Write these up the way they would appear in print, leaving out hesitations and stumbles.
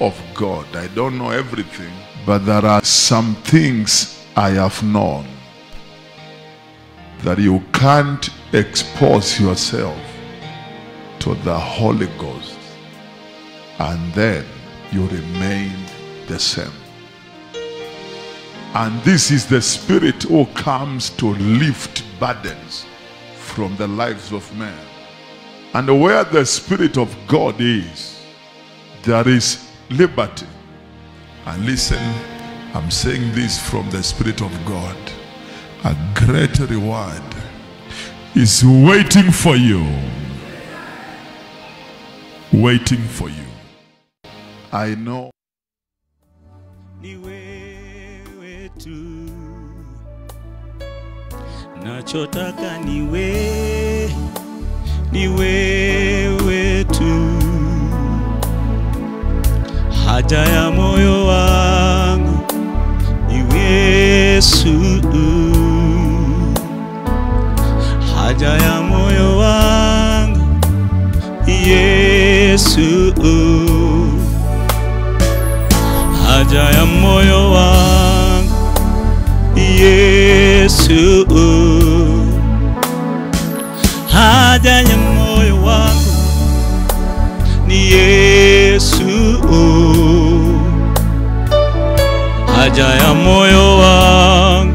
of God. I don't know everything, but there are some things I have known that you can't expose yourself to the Holy Ghost and then you remain the same. And this is the Spirit who comes to lift burdens from the lives of men. And where the Spirit of God is, there is liberty. And listen, I'm saying this from the Spirit of God. A great reward is waiting for you. Waiting for you. I know. Ni wewe tu, nachotaka ni wewe tu, haja ya moyo wangu ni Yesu, haja ya moyo wangu Yesu, haja ya moyo wangu Yesu, haja ya moyo wangu ni Yesu, haja ya moyo wangu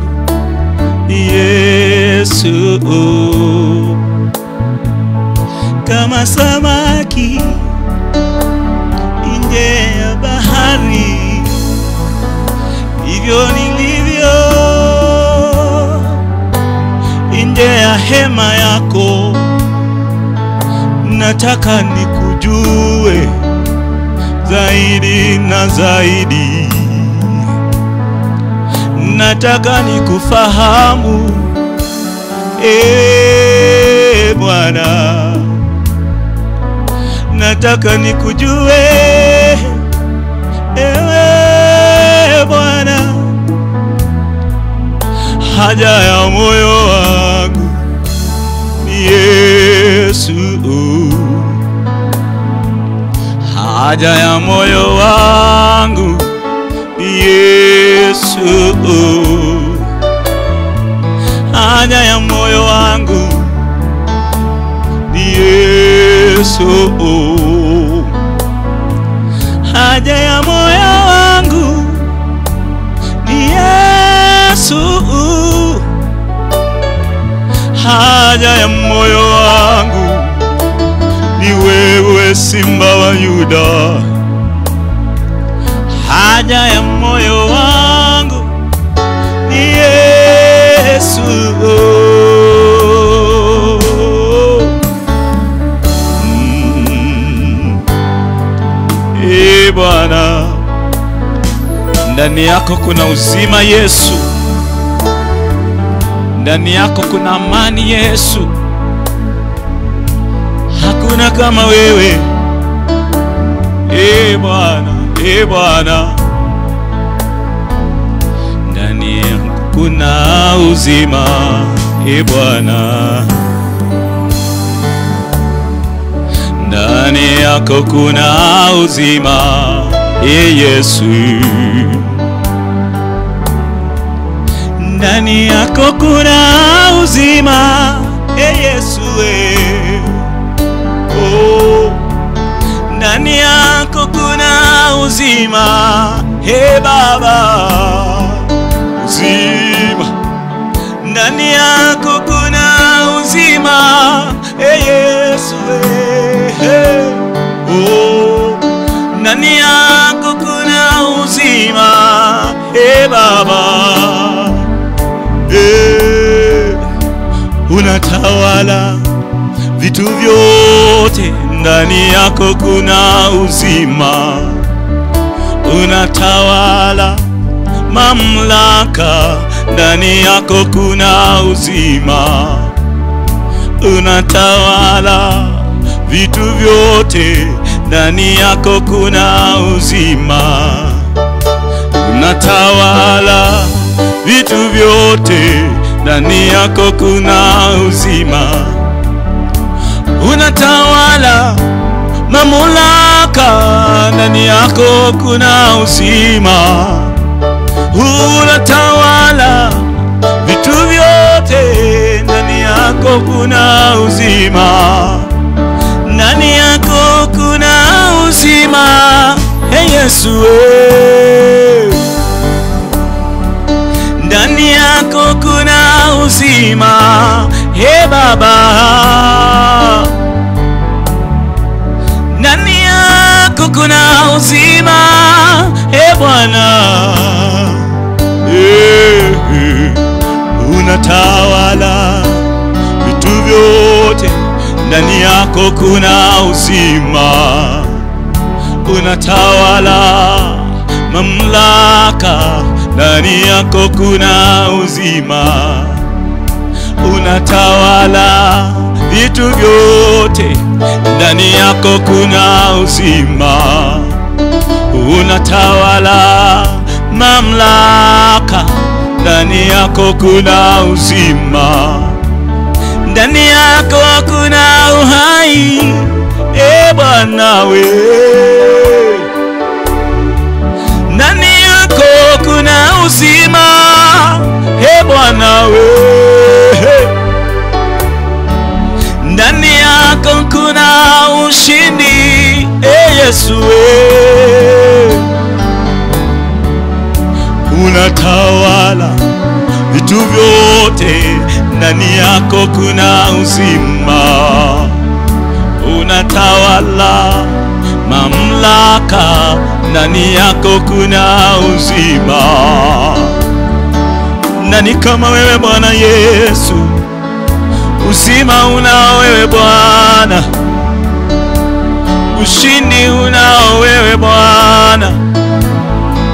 Yesu. Kama samaki nje ya bahari, hivyo nilivyo nje ya hema yako. Nataka nikujue zaidi na zaidi, nataka nikufahamu Bwana, nataka nikujue Bwana, haja ya moyo wangu ni Yesu, haja ya moyo wangu ni Yesu, haja ya moyo wangu ni Yesu, haja ya moyo wangu ni Yesu, haja ya moyo wangu ni wewe, Simba wa Yuda, haja ya moyo wangu ni Yesu. Bwana, ndani yako kuna uzima Yesu, ndani yako kuna amani Yesu, hakuna kama wewe Bwana, Bwana, ndani yako kuna uzima Bwana, ndani yako kuna uzima Yesu, ndani yako kuna uzima Yesu, oh, ndani yako kuna uzima Baba, uzima, ndani yako kuna uzima Yesu, oh, ndani yako kuna uzima Baba, unatawala vitu vyote, ndani yako kuna uzima, unatawala mamlaka, ndani yako kuna uzima, unatawala vitu vyote, ndani yako kuna uzima, unatawala vitu vyote, ndani yako kuna uzima, unatawala mamlaka, ndani yako kuna uzima. Unatawala vitu vyote, ndani yako kuna uzima. Ndani yako kuna uzima, hey Yesu. Ndani yako kuna uzima, hey Baba. Ndani yako kuna uzima, hey Bwana. Unatawala vitu vyote, ndani yako kuna uzima. Unatawala mamlaka, ndani yako kuna uzima. Unatawala vitu vyote, ndani yako kuna uzima. Unatawala mamlaka, ndani yako kuna uzima. Ndani yako kuna uhai, e Bwana we. Ndani yako kuna uzima, e Bwana we. Ndani yako kuna ushindi, e Yesu we. Unatawala vitu vyote, ndani yako kuna uzima. Unatawala mamlaka, ndani yako kuna uzima. Nani kama wewe Bwana Yesu? Uzima unao wewe Bwana, ushindi unao wewe Bwana.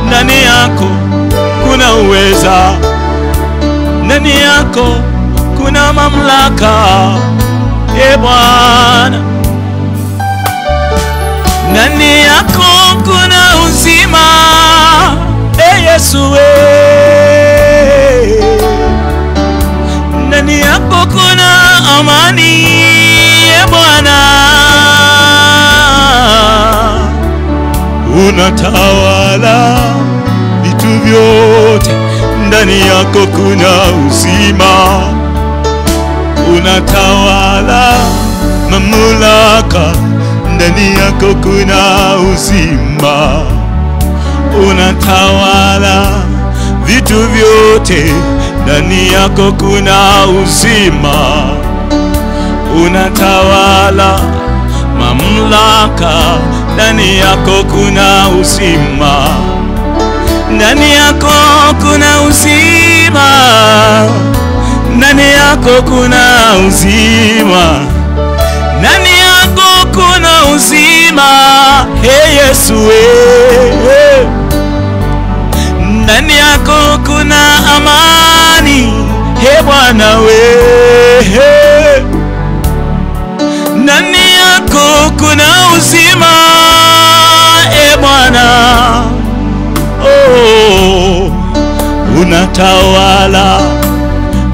Ndani yako kuna uweza, ndani yako kuna mamlaka, e Bwana. Ndani yako kuna uzima, e Yesu we. Ndani yako kuna amani, e Bwana. Unatawala vitu vyote, ndani yako kuna uzima. Unatawala mamlaka, ndani yako kuna uzima. Unatawala vitu vyote, ndani yako kuna uzima. Unatawala mamlaka, ndani yako kuna uzima. Ndani yako kuna uzima, ndani yako kuna uzima. Ndani yako kuna uzima, hey Yesu we. Ndani yako kuna amani, hey Bwana we. Ndani yako kuna uzima, hey Bwana. Oh, unatawala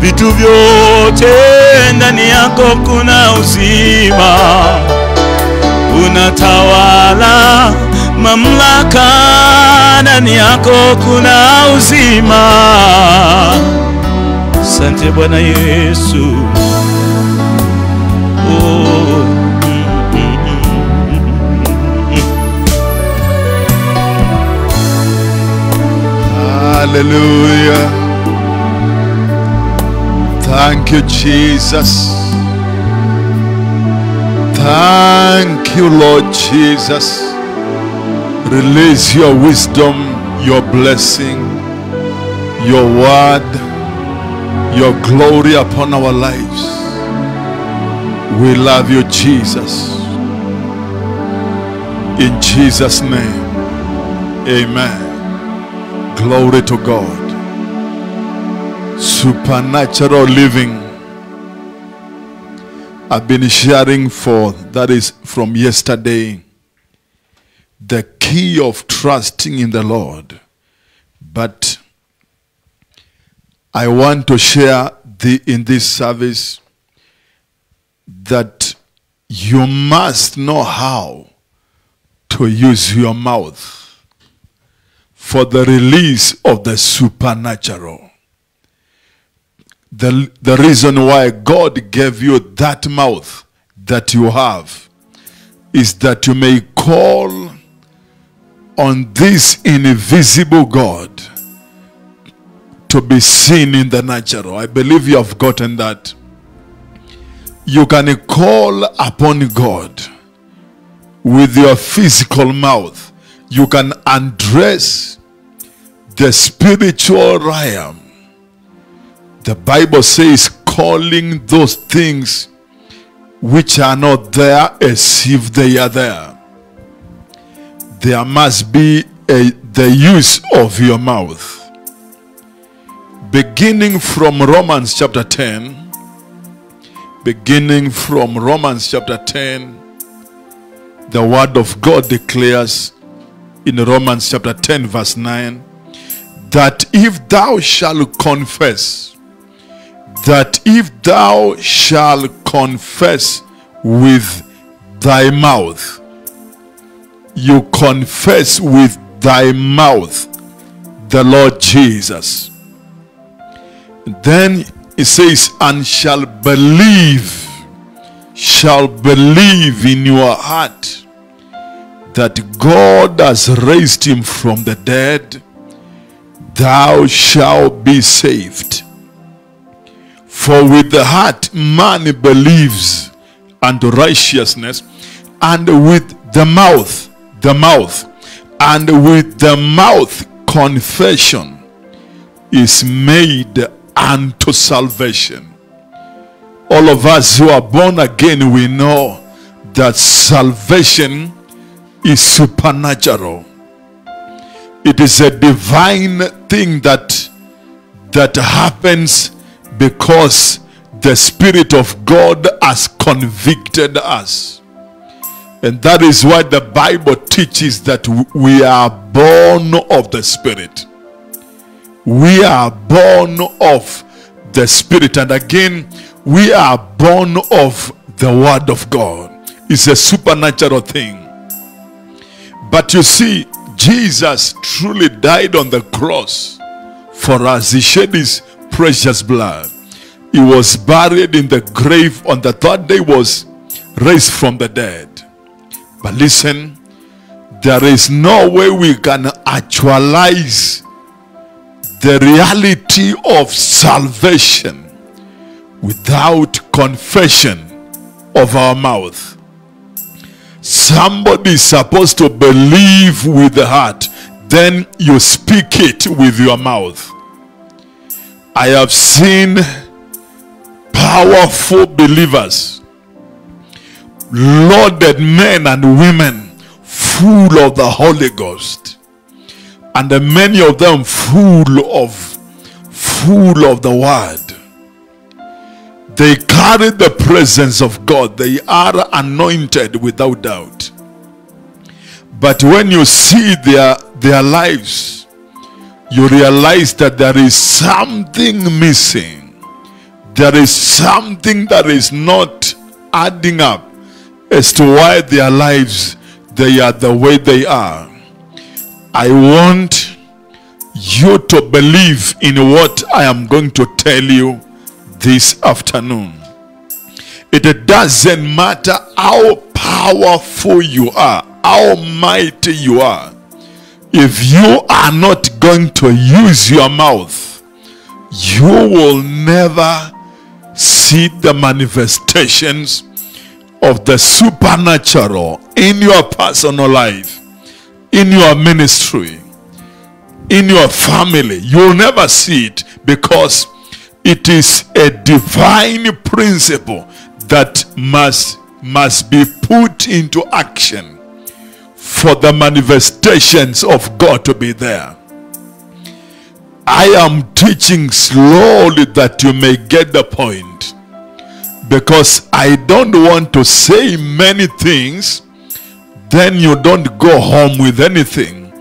vitu vyote, ndani yako kuna uzima. Unatawala mamlaka, ndani yako kuna uzima. Asante Bwana Yesu. Oh, hallelujah. Thank you, Jesus. Thank you, Lord Jesus. Release your wisdom, your blessing, your word, your glory upon our lives. We love you, Jesus. In Jesus' name, amen. Glory to God. Supernatural living. I've been sharing that is from yesterday, the key of trusting in the Lord. But I want to share in this service that you must know how to use your mouth for the release of the supernatural. The reason why God gave you that mouth that you have is that you may call on this invisible God to be seen in the natural. I believe you have gotten that. You can call upon God with your physical mouth. You can address the spiritual realm. The Bible says, calling those things which are not there as if they are there. There must be the use of your mouth. Beginning from Romans chapter 10, beginning from Romans chapter 10, the word of God declares in Romans chapter 10 verse 9, that if thou shalt confess, with thy mouth, you confess with thy mouth the Lord Jesus. Then it says, and shall believe in your heart that God has raised him from the dead, thou shalt be saved. For with the heart man believes unto righteousness, and with the mouth, and with the mouth confession is made unto salvation. All of us who are born again, we know that salvation is supernatural. It is a divine thing that happens because the Spirit of God has convicted us. And that is why the Bible teaches that we are born of the Spirit. We are born of the Spirit. And again, we are born of the Word of God. It's a supernatural thing. But you see, Jesus truly died on the cross for us. He shed his precious blood. He was buried in the grave. On the third day was raised from the dead. But listen, there is no way we can actualize the reality of salvation without confession of our mouth. Somebody is supposed to believe with the heart, then you speak it with your mouth. I have seen powerful believers, loaded men and women, full of the Holy Ghost, and many of them full of the Word. They carry the presence of God. They are anointed without doubt. But when you see their lives, you realize that there is something missing. There is something that is not adding up as to why their lives, they are the way they are. I want you to believe in what I am going to tell you this afternoon. It doesn't matter how powerful you are, how mighty you are. If you are not going to use your mouth, you will never see the manifestations of the supernatural in your personal life, in your ministry, in your family. You will never see it, because it is a divine principle that must be put into action for the manifestations of God to be there. I am teaching slowly that you may get the point, because I don't want to say many things then you don't go home with anything.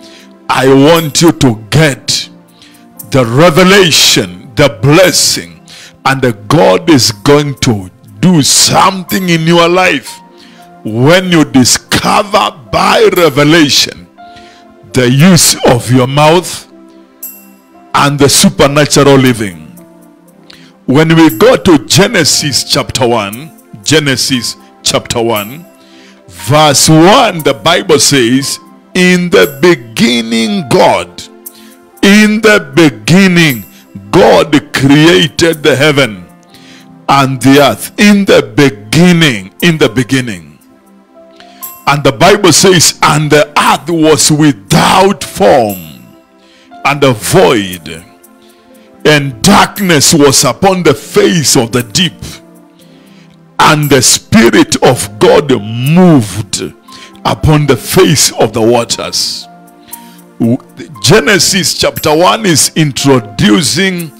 I want you to get the revelation, the blessing, and the God is going to do something in your life when you discover discover by revelation the use of your mouth and the supernatural living. When we go to Genesis chapter 1, Genesis chapter 1, verse 1, the Bible says, in the beginning God, in the beginning God created the heaven and the earth. In the beginning, in the beginning. And the Bible says, and the earth was without form and void, and darkness was upon the face of the deep, and the Spirit of God moved upon the face of the waters. Genesis chapter 1 is introducing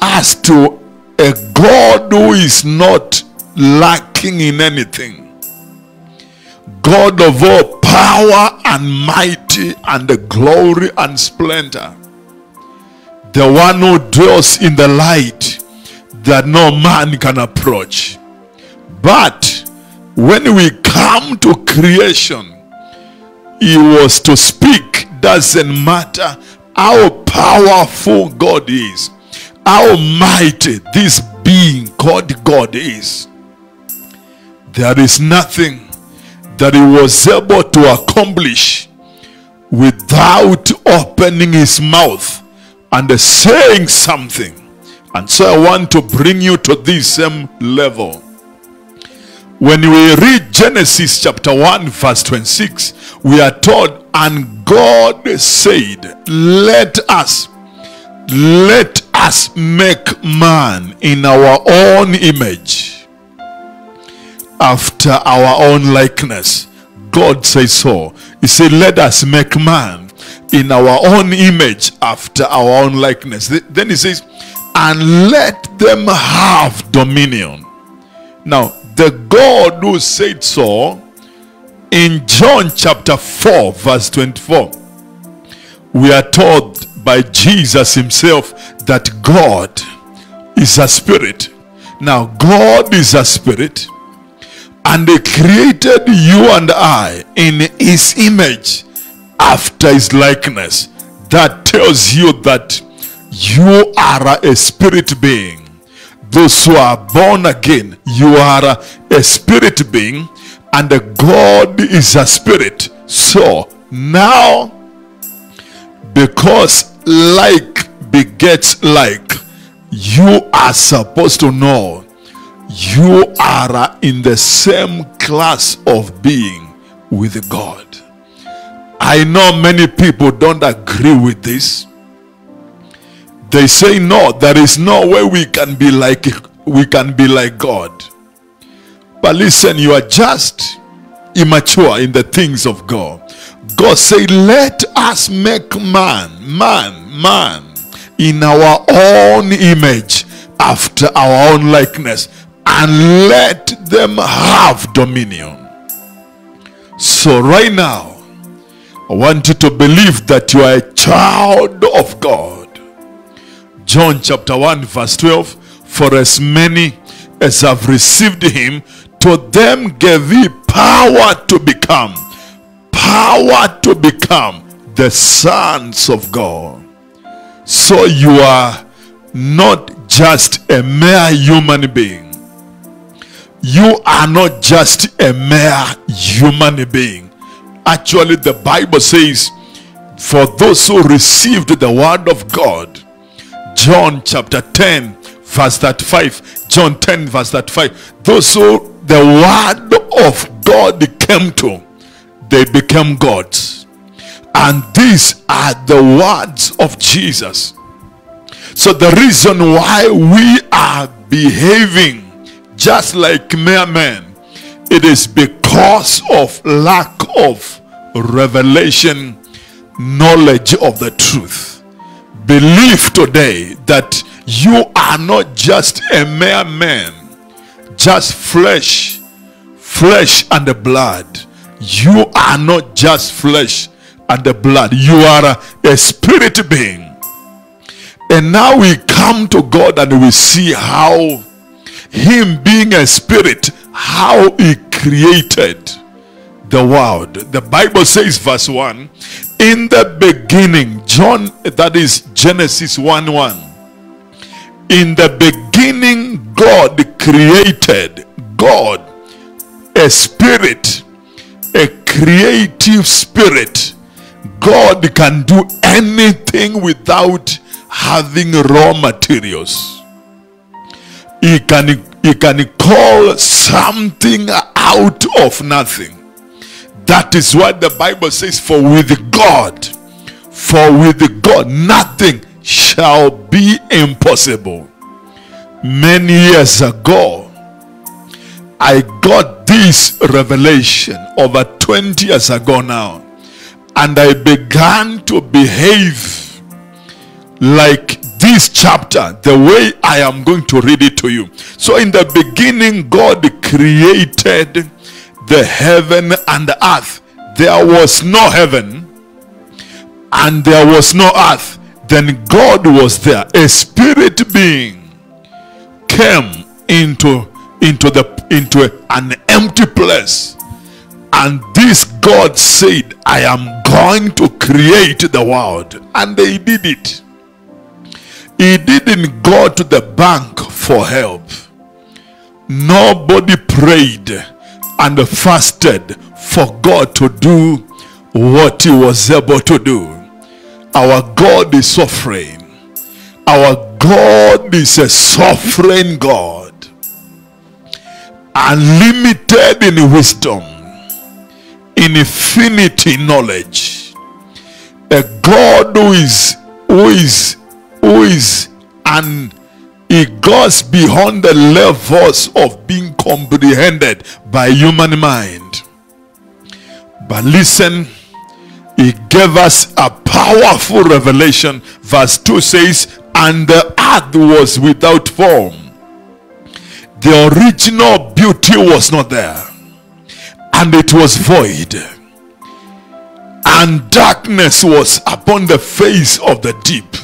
us to a God who is not lacking in anything. God of all power and mighty and the glory and splendor. The one who dwells in the light that no man can approach. But when we come to creation, he was to speak. Doesn't matter how powerful God is, how mighty this being called God is. There is nothing that he was able to accomplish without opening his mouth and saying something. And so I want to bring you to this same level. When we read Genesis chapter 1 verse 26, we are told, and God said, let us make man in our own image, after our own likeness. God says so. He said, let us make man in our own image, after our own likeness. Then he says, and let them have dominion. Now, the God who said so, in John chapter 4 verse 24, we are told by Jesus himself that God is a spirit. Now, God is a spirit, and he created you and I in his image, after his likeness. That tells you that you are a spirit being. Those who are born again, you are a spirit being, and God is a spirit. So now, because like begets like, you are supposed to know you are in the same class of being with God. I know many people don't agree with this. They say, no, there is no way we can be like God. But listen, you are just immature in the things of God. God said, let us make man in our own image, after our own likeness, and let them have dominion. So right now, I want you to believe that you are a child of God. John chapter 1 verse 12, for as many as have received him, to them gave he power to become the sons of God. So you are not just a mere human being. You are not just a mere human being. Actually, the Bible says, for those who received the word of God, John chapter 10 verse 35, John 10 verse 35, those who the word of God came to, they became gods. And these are the words of Jesus. So the reason why we are behaving just like mere men, it is because of lack of revelation, knowledge of the truth. Believe today that you are not just a mere man, just flesh and the blood. You are not just flesh and the blood. You are a spirit being. And now we come to God and we see how him being a spirit, how he created the world. The Bible says, verse 1, in the beginning, that is Genesis 1:1. In the beginning, God created. God, a spirit, a creative spirit. God can do anything without having raw materials. He can call something out of nothing. That is what the Bible says, for with God nothing shall be impossible. Many years ago, I got this revelation over 20 years ago now, and I began to behave like this chapter, the way I am going to read it to you. So in the beginning, God created the heaven and the earth. There was no heaven and there was no earth. Then God was there. A spirit being came into an empty place, and this God said, I am going to create the world. And he did it. He didn't go to the bank for help. Nobody prayed and fasted for God to do what he was able to do. Our God is sovereign. Our God is a sovereign God, unlimited in wisdom, in infinity knowledge, a God who is and he goes beyond the levels of being comprehended by human mind. But listen, he gave us a powerful revelation. Verse 2 says, and the earth was without form. The original beauty was not there, and it was void, and darkness was upon the face of the deep.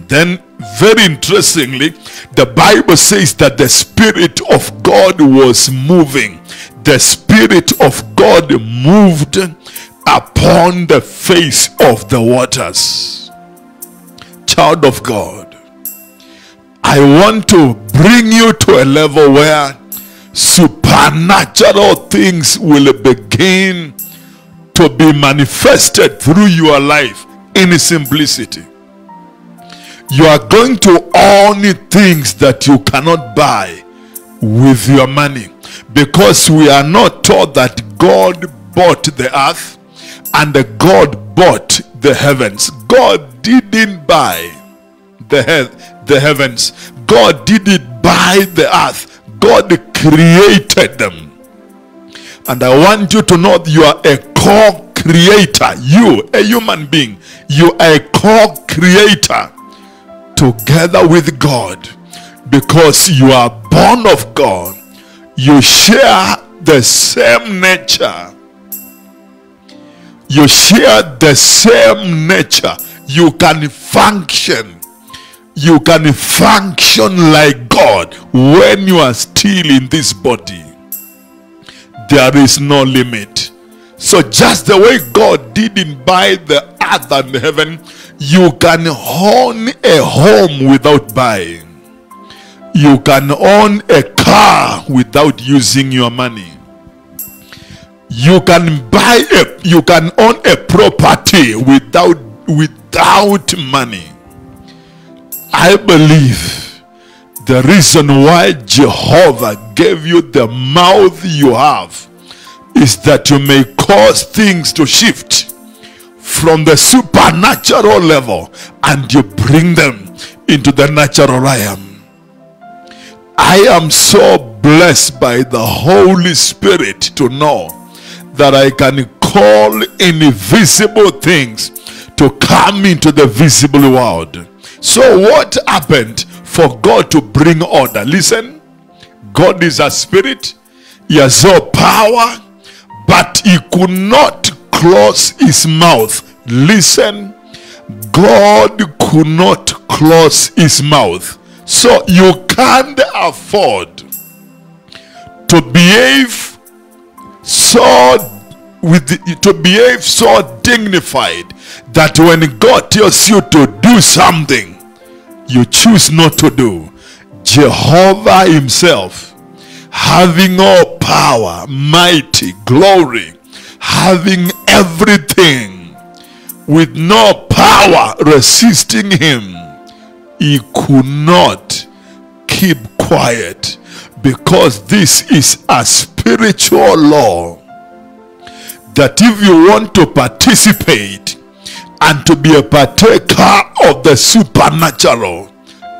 Then, very interestingly, the Bible says that the Spirit of God was moving. The Spirit of God moved upon the face of the waters. Child of God, I want to bring you to a level where supernatural things will begin to be manifested through your life in simplicity. You are going to own things that you cannot buy with your money, because we are not taught that God bought the earth and God bought the heavens. God didn't buy the heavens. God didn't buy the earth. God created them. And I want you to know that you are a co-creator. You, a human being, you are a co-creator together with God, because you are born of God. You share the same nature. You share the same nature. You can function. You can function like God when you are still in this body. There is no limit. So just the way God didn't buy the earth and the heaven, you can own a home without buying. You can own a car without using your money. You can own a property without money. I believe the reason why Jehovah gave you the mouth you have is that you may cause things to shift from the supernatural level and you bring them into the natural realm. I am so blessed by the Holy Spirit to know that I can call invisible things to come into the visible world. So what happened for God to bring order? Listen, God is a spirit. He has no power, but he could not close his mouth. Listen, God could not close his mouth. So you can't afford to behave so to behave so dignified that when God tells you to do something, you choose not to do. Jehovah himself, having all power, mighty, glory, having everything, with no power resisting him, he could not keep quiet, because this is a spiritual law that if you want to participate and to be a partaker of the supernatural,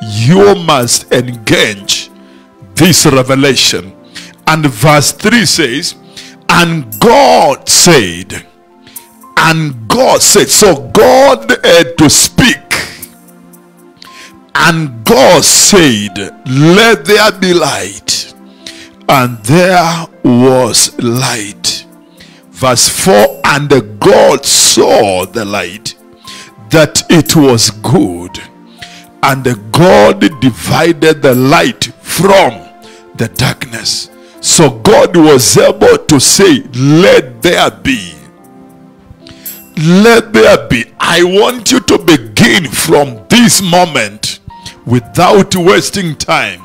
you must engage this revelation. And verse 3 says, and God said, so God had to speak, and God said, let there be light, and there was light. Verse 4, and God saw the light, that it was good, and God divided the light from the darkness. So God was able to say, let there be. Let there be. I want you to begin from this moment without wasting time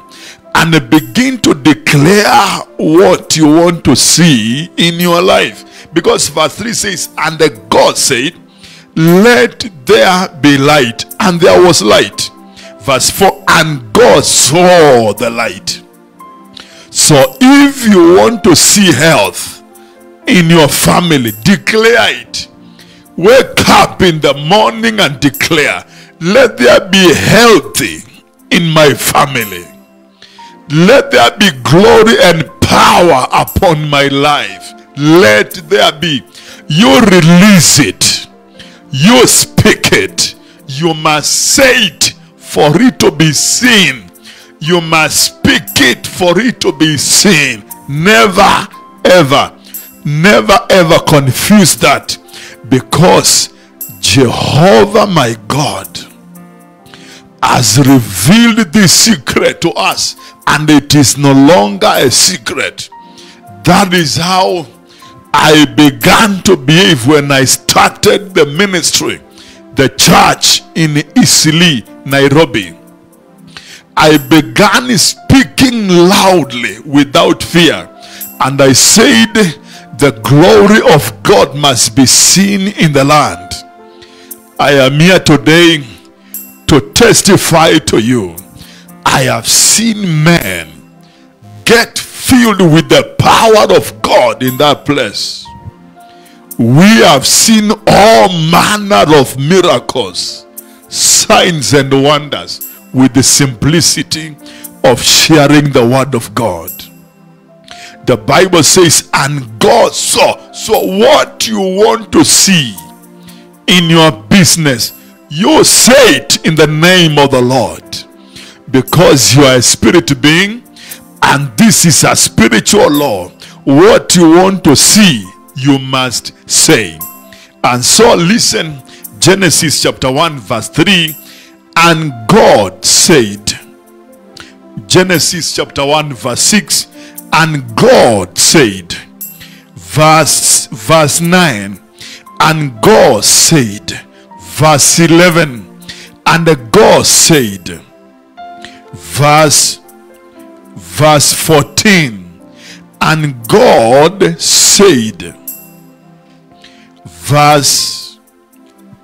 and begin to declare what you want to see in your life. Because verse 3 says, and God said, let there be light, and there was light. Verse 4, and God saw the light. So if you want to see health in your family, declare it. Wake up in the morning and declare, let there be healthy in my family. Let there be glory and power upon my life. Let there be. You release it. You speak it. You must say it for it to be seen. You must speak it for it to be seen. Never ever confuse that, because Jehovah my God has revealed this secret to us, and it is no longer a secret. That is how I began to behave when I started the ministry, the church in Eastleigh, Nairobi. I began speaking loudly without fear, and I said, the glory of God must be seen in the land. I am here today to testify to you. I have seen men get filled with the power of God in that place. We have seen all manner of miracles, signs and wonders, with the simplicity of sharing the word of God. The Bible says, and God saw. So what you want to see in your business, you say it in the name of the Lord, because you are a spirit being, and this is a spiritual law. What you want to see, you must say. And so listen, Genesis chapter 1 verse 3, and God said. Genesis chapter 1 verse 6, and God said. Verse 9, and God said. Verse 11, and God said. Verse 14, and God said. Verse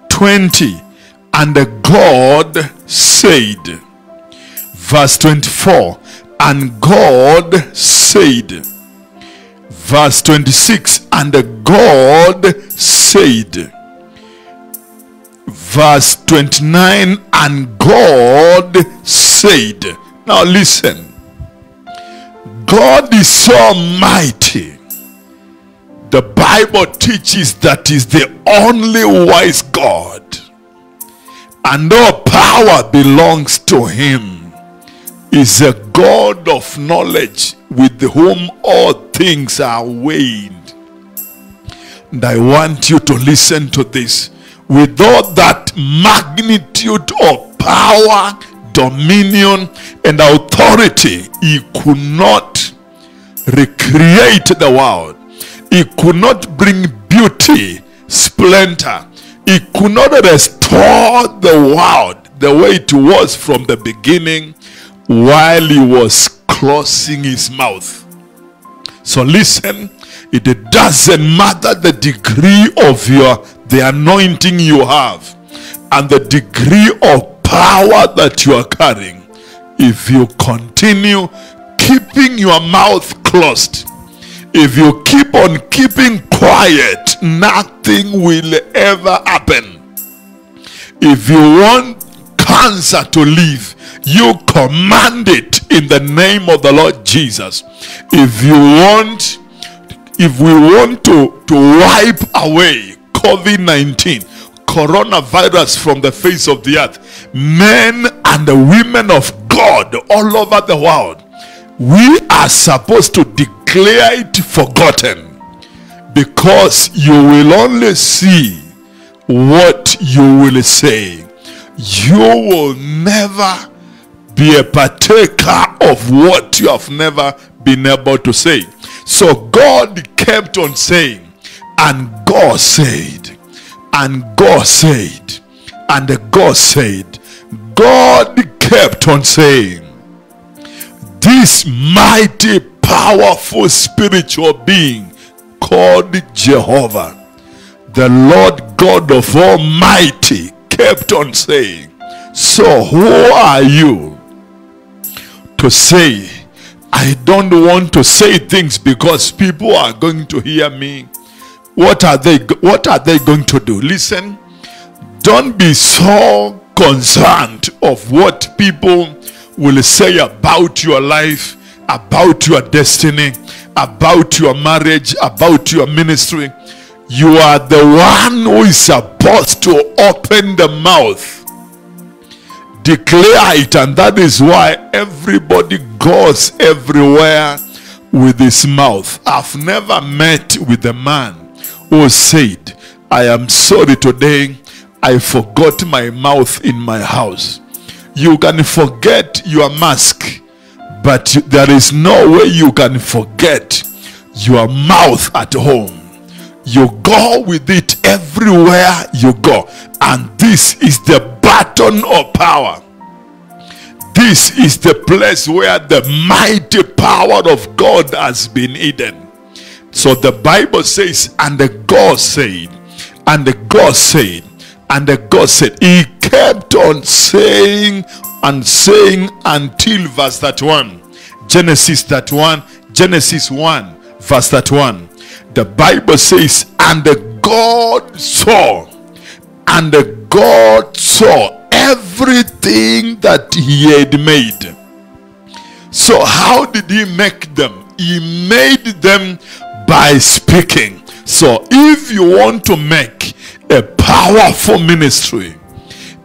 20, and God said. Verse 24, and God said. Verse 26, and God said. Verse 29, and God said. Now listen. God is so mighty. The Bible teaches that He is the only wise God, and all power belongs to Him. He is a God of knowledge, with whom all things are weighed. And I want you to listen to this. With all that magnitude of power, dominion, and authority, He could not recreate the world. He could not bring mighty splendor. He could not restore the world the way it was from the beginning while he was closing his mouth. So listen, it doesn't matter the degree of the anointing you have and the degree of power that you are carrying. If you continue keeping your mouth closed, if you keep on keeping quiet, nothing will ever happen. If you want cancer to leave, you command it in the name of the Lord Jesus. If we want to wipe away COVID-19, coronavirus from the face of the earth, men and the women of God all over the world, we are supposed to declare it forgotten, because you will only see what you will say. You will never be a partaker of what you have never been able to say. So God kept on saying, and God said, and God said, and God said. God kept on saying, this mighty, powerful spiritual being called Jehovah, the Lord God of Almighty, kept on saying, so who are you to say, I don't want to say things because people are going to hear me? What are they going to do? Listen, don't be so concerned of what people will say about your life, about your destiny, about your marriage, about your ministry. You are the one who is supposed to open the mouth, declare it, and that is why everybody goes everywhere with his mouth. I've never met with a man who said, I am sorry today, I forgot my mouth in my house. You can forget your mask, but there is no way you can forget your mouth at home. You go with it everywhere you go. And this is the baton of power. This is the place where the mighty power of God has been hidden. So the Bible says, and God said, and God said, and God said. He kept on saying and saying until verse 31. Genesis 31, Genesis 1, verse 31. The Bible says, and God saw, and God saw everything that he had made. So how did he make them? He made them by speaking. So if you want to make a powerful ministry,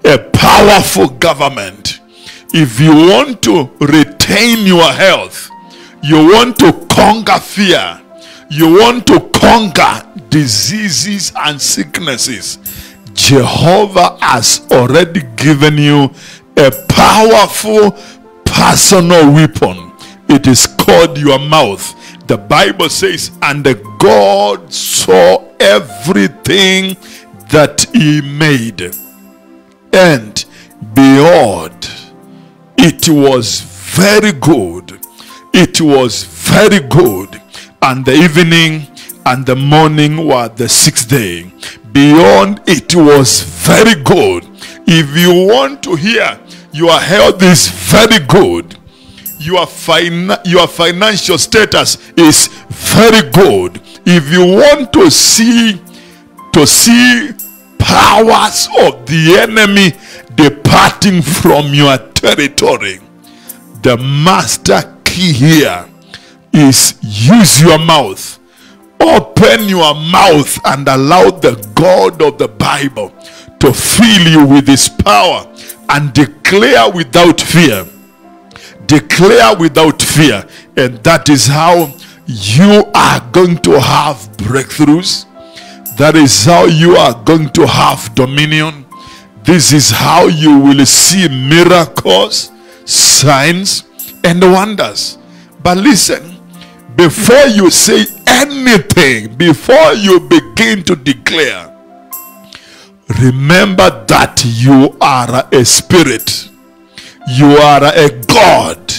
a powerful government, if you want to retain your health, you want to conquer fear, you want to conquer diseases and sicknesses, Jehovah has already given you a powerful personal weapon. It is called your mouth. The Bible says, and God saw everything that he made, and behold, it was very good. It was very good. And the evening and the morning were the sixth day. Beyond, it was very good. If you want to hear your health is very good, your financial status is very good, if you want to see powers of the enemy departing from your territory, the master key here is use your mouth. Open your mouth and allow the God of the Bible to fill you with his power, and declare without fear. Declare without fear. And that is how you are going to have breakthroughs. That is how you are going to have dominion. This is how you will see miracles, signs, and wonders. But listen, before you say anything, before you begin to declare, remember that you are a spirit. You are a God.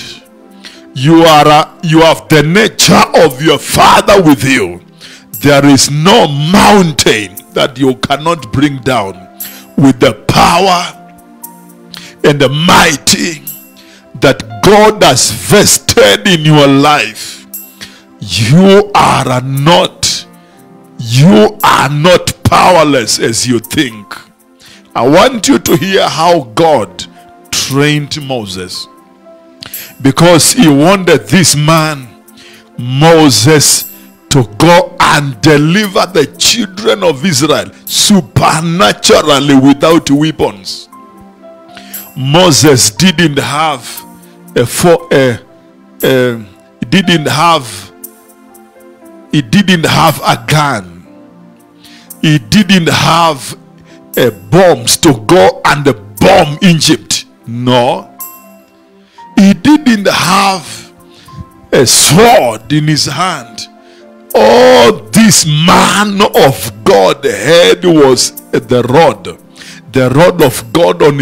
You have the nature of your Father with you. There is no mountain that you cannot bring down with the power and the mighty that God has vested in your life. You are not powerless as you think. I want you to hear how God trained Moses, because he wanted this man, Moses, to go and deliver the children of Israel supernaturally without weapons. Moses didn't have a gun. He didn't have bombs to go and bomb Egypt. No. He didn't have a sword in his hand. All this man of God had was the rod of God on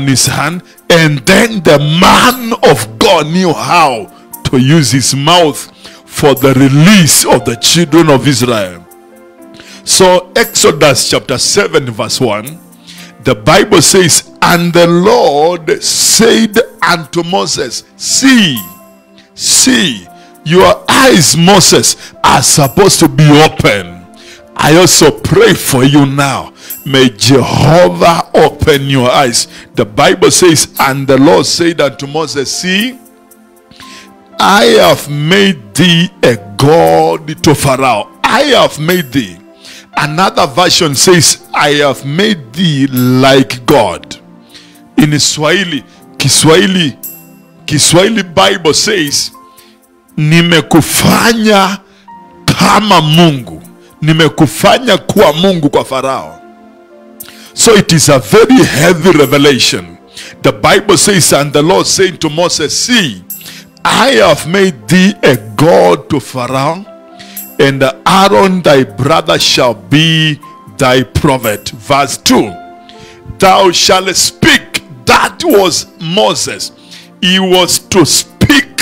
his hand, and then the man of God knew how to use his mouth for the release of the children of Israel. So Exodus chapter 7 verse 1, the Bible says, and the Lord said unto Moses, see, your eyes, Moses, are supposed to be open. I also pray for you now. May Jehovah open your eyes. The Bible says, and the Lord said unto Moses, see, I have made thee a God to Pharaoh. I have made thee. Another version says, I have made thee like God. In Kiswahili Bible says, nimekufanya kama Mungu. Nimekufanya kuwa Mungu kwa Farao. So it is a very heavy revelation. The Bible says, and the Lord said to Moses, see, I have made thee a God to Pharaoh, and Aaron thy brother shall be thy prophet. Verse 2, thou shalt speak. That was Moses. He was to speak.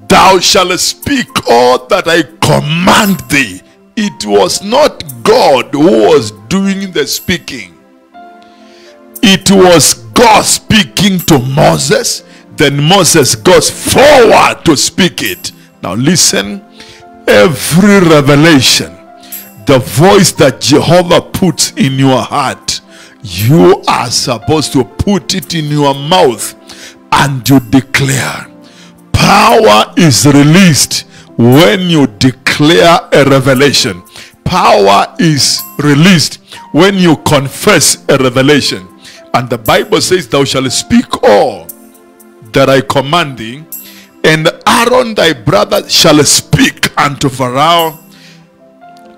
Thou shalt speak all that I command thee. It was not God who was doing the speaking. It was God speaking to Moses. Then Moses goes forward to speak it. Now listen, every revelation, the voice that Jehovah puts in your heart, you are supposed to put it in your mouth and you declare. Power is released when you declare a revelation. Power is released when you confess a revelation. And the Bible says, thou shalt speak all that I command thee, and Aaron thy brother shall speak unto Pharaoh,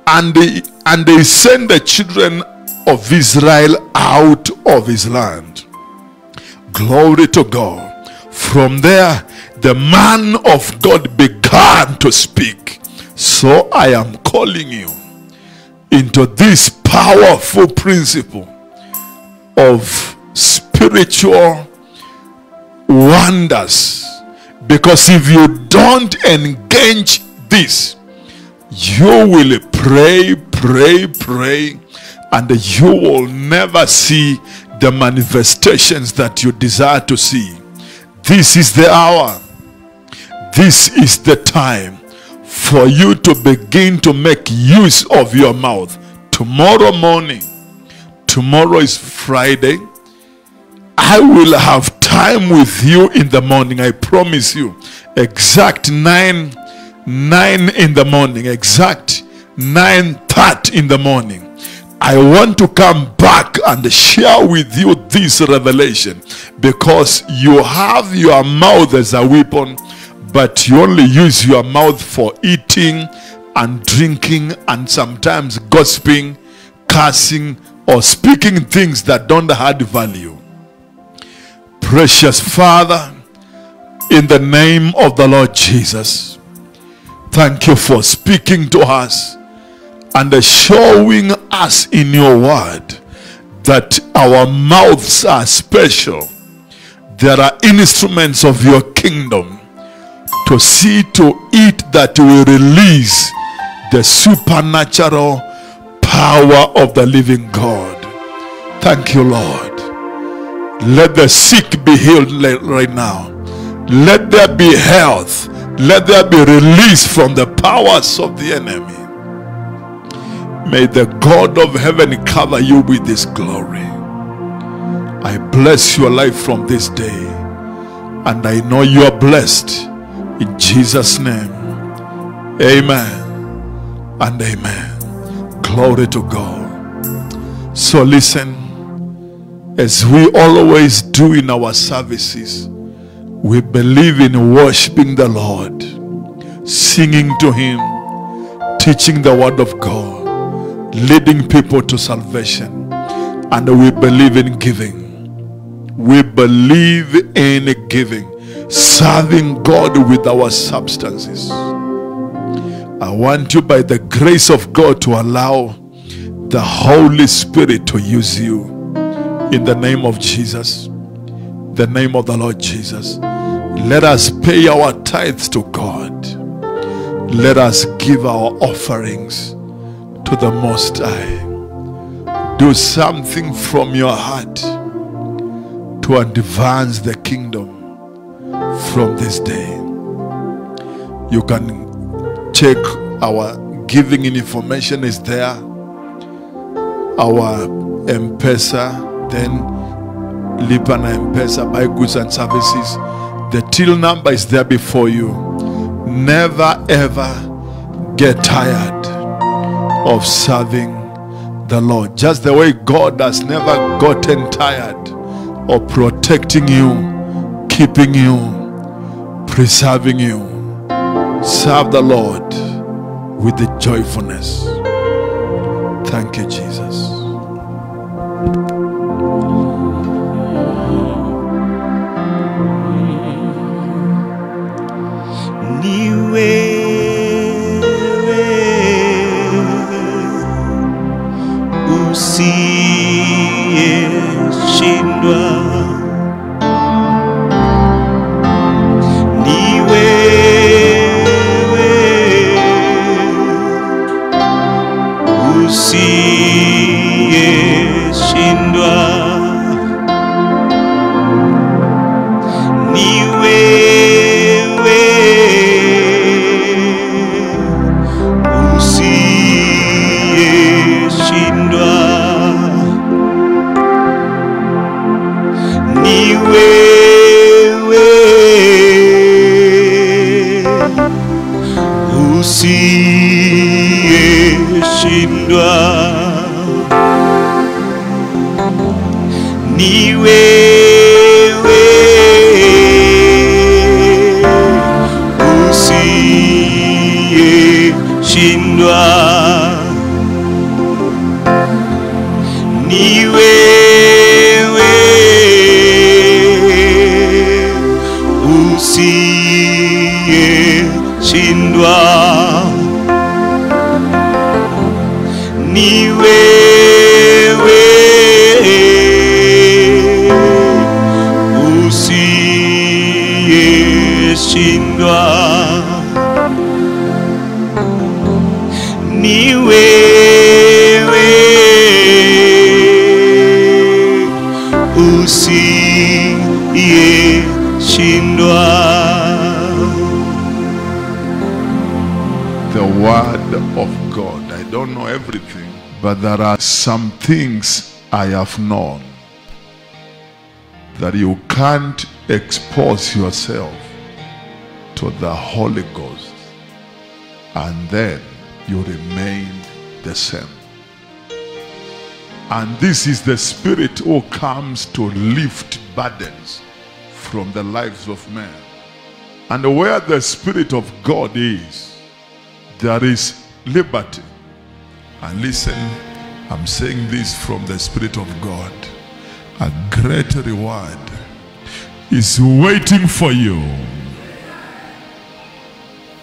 and they send the children of Israel out of his land. Glory to God. From there, the man of God began to speak. So I am calling you into this powerful principle of spiritual wonders. Because if you don't engage this, you will pray, and you will never see the manifestations that you desire to see. This is the hour. This is the time for you to begin to make use of your mouth. Tomorrow morning, tomorrow is Friday, I will have time with you in the morning. I promise you. Exact 9 in the morning. Exact 9:30 in the morning. I want to come back and share with you this revelation, because you have your mouth as a weapon, but you only use your mouth for eating and drinking and sometimes gossiping, cursing, or speaking things that don't add value. Precious Father, in the name of the Lord Jesus, Thank you for speaking to us and showing us in your word that our mouths are special. There are instruments of your kingdom to see to it that we release the supernatural power of the living God. Thank you, Lord. Let the sick be healed right now. Let there be health. Let there be release from the powers of the enemy. May the God of heaven cover you with his glory. I bless your life from this day, and I know you are blessed in Jesus' name. Amen and amen. Glory to God. So listen, as we always do in our services, we believe in worshiping the Lord, singing to him, teaching the word of God, leading people to salvation, and we believe in giving. We believe in giving, serving God with our substances. I want you, by the grace of God, to allow the Holy Spirit to use you in the name of Jesus, the name of the Lord Jesus. Let us pay our tithes to God. Let us give our offerings to the Most High. Do something from your heart to advance the kingdom from this day. You can check our giving information is there. Our M-Pesa, then Lipa na M-Pesa, buy goods and services. The till number is there before you. Never ever get tired of serving the Lord. Just the way God has never gotten tired of protecting you, keeping you, preserving you. Serve the Lord with the joyfulness. Thank you, Jesus. But there are some things I have known that you can't expose yourself to the Holy Ghost and then you remain the same. And this is the Spirit who comes to lift burdens from the lives of men. And where the Spirit of God is, there is liberty. And listen, I'm saying this from the Spirit of God. A great reward is waiting for you.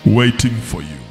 waiting for you.